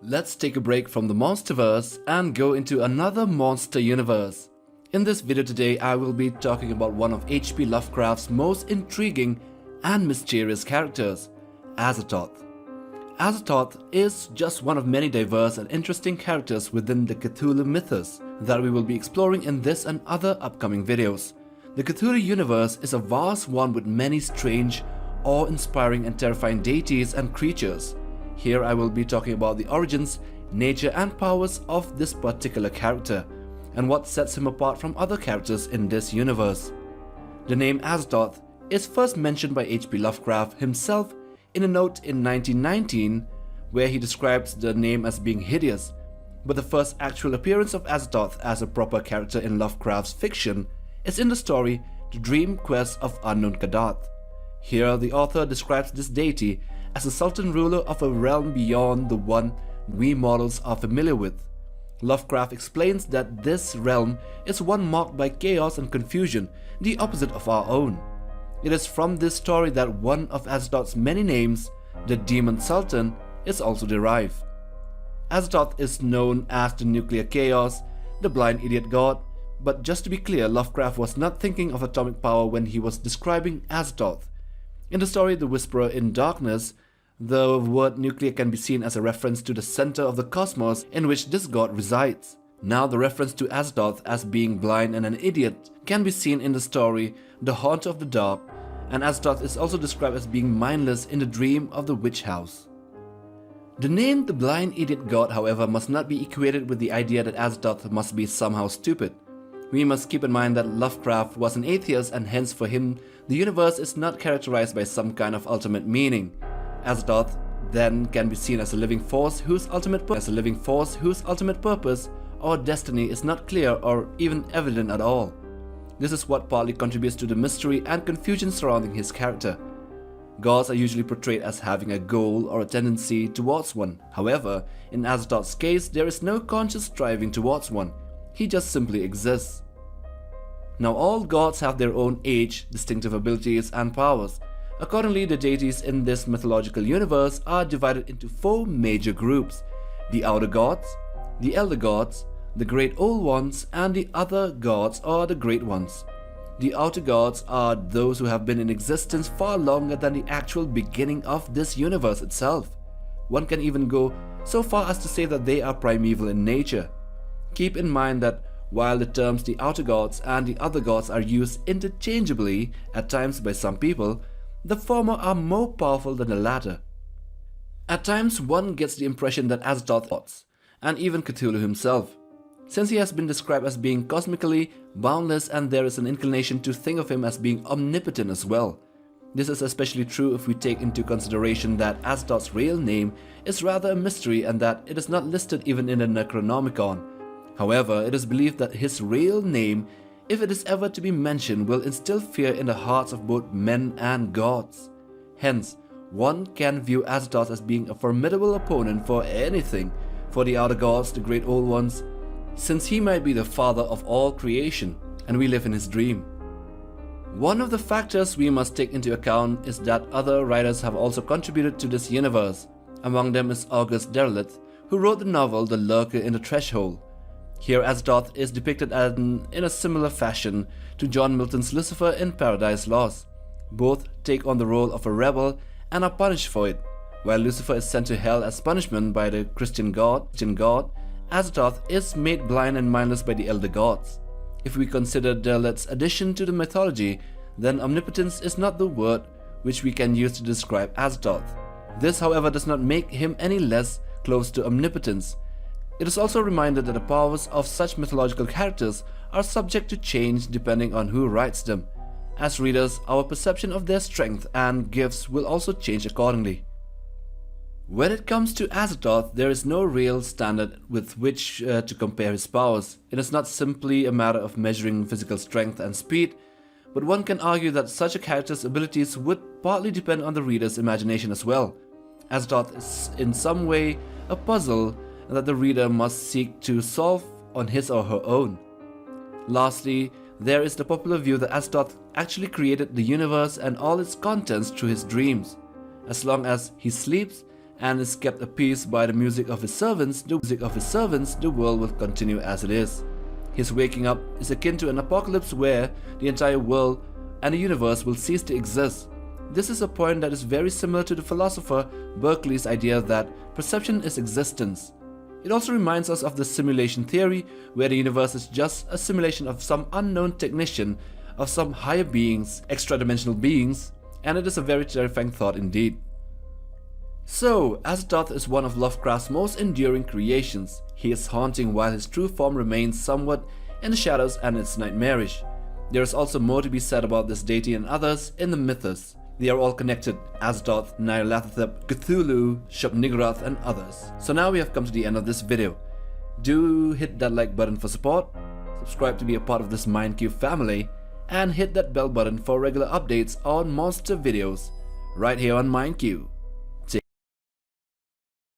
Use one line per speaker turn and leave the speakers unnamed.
Let's take a break from the monsterverse and go into another monster universe. In this video today, I will be talking about one of H.P. Lovecraft's most intriguing and mysterious characters, Azathoth. Azathoth is just one of many diverse and interesting characters within the Cthulhu mythos that we will be exploring in this and other upcoming videos. The Cthulhu universe is a vast one with many strange, awe-inspiring and terrifying deities and creatures. Here I will be talking about the origins, nature and powers of this particular character, and what sets him apart from other characters in this universe. The name Azathoth is first mentioned by H.P. Lovecraft himself in a note in 1919 where he describes the name as being hideous, but the first actual appearance of Azathoth as a proper character in Lovecraft's fiction is in the story The Dream Quest of Unknown Kaddath. Here the author describes this deity as a sultan ruler of a realm beyond the one we mortals are familiar with. Lovecraft explains that this realm is one marked by chaos and confusion, the opposite of our own. It is from this story that one of Azathoth's many names, the Daemon Sultan, is also derived. Azathoth is known as the nuclear chaos, the blind idiot god, but just to be clear, Lovecraft was not thinking of atomic power when he was describing Azathoth. In the story The Whisperer in Darkness, the word nuclear can be seen as a reference to the center of the cosmos in which this god resides. Now the reference to Azathoth as being blind and an idiot can be seen in the story The Haunter of the Dark, and Azathoth is also described as being mindless in the dream of the witch house. The name the blind idiot god, however, must not be equated with the idea that Azathoth must be somehow stupid. We must keep in mind that Lovecraft was an atheist, and hence for him the universe is not characterized by some kind of ultimate meaning. Azathoth then can be seen as a living force whose ultimate purpose or destiny is not clear or even evident at all. This is what partly contributes to the mystery and confusion surrounding his character. Gods are usually portrayed as having a goal or a tendency towards one. However, in Azathoth's case, there is no conscious striving towards one. He just simply exists. Now all gods have their own age, distinctive abilities and powers. Accordingly, the deities in this mythological universe are divided into four major groups: the outer gods, the elder gods, the great old ones, and the other gods or the great ones. The outer gods are those who have been in existence far longer than the actual beginning of this universe itself. One can even go so far as to say that they are primeval in nature. Keep in mind that while the terms the outer gods and the other gods are used interchangeably at times by some people, the former are more powerful than the latter. At times one gets the impression that Azathoth thoughts, and even Cthulhu himself, since he has been described as being cosmically boundless, and there is an inclination to think of him as being omnipotent as well. This is especially true if we take into consideration that Azathoth's real name is rather a mystery and that it is not listed even in the Necronomicon. However, it is believed that his real name, if it is ever to be mentioned, will instill fear in the hearts of both men and gods. Hence, one can view Azathoth as being a formidable opponent for anything, for the outer gods, the great old ones, since he might be the father of all creation, and we live in his dream. One of the factors we must take into account is that other writers have also contributed to this universe. Among them is August Derleth, who wrote the novel The Lurker in the Threshold. Here Azathoth is depicted in a similar fashion to John Milton's Lucifer in Paradise Lost. Both take on the role of a rebel and are punished for it. While Lucifer is sent to hell as punishment by the Christian god, Azathoth is made blind and mindless by the elder gods. If we consider Derleth's addition to the mythology, then omnipotence is not the word which we can use to describe Azathoth. This, however, does not make him any less close to omnipotence. It is also reminded that the powers of such mythological characters are subject to change depending on who writes them. As readers, our perception of their strength and gifts will also change accordingly. When it comes to Azathoth, there is no real standard with which to compare his powers. It is not simply a matter of measuring physical strength and speed, but one can argue that such a character's abilities would partly depend on the reader's imagination as well. Azathoth is in some way a puzzle that the reader must seek to solve on his or her own. Lastly, there is the popular view that Azathoth actually created the universe and all its contents through his dreams. As long as he sleeps and is kept appeased by the music of his servants, the world will continue as it is. His waking up is akin to an apocalypse where the entire world and the universe will cease to exist. This is a point that is very similar to the philosopher Berkeley's idea that perception is existence. It also reminds us of the simulation theory, where the universe is just a simulation of some unknown technician of some higher beings, extra-dimensional beings, and it is a very terrifying thought indeed. So, Azathoth is one of Lovecraft's most enduring creations. He is haunting while his true form remains somewhat in the shadows and it's nightmarish. There is also more to be said about this deity and others in the Mythos. They are all connected: Azathoth, Nyarlathotep, Cthulhu, Shub-Niggurath and others. So now we have come to the end of this video. Do hit that like button for support, subscribe to be a part of this MindCube family, and hit that bell button for regular updates on monster videos right here on MindCube.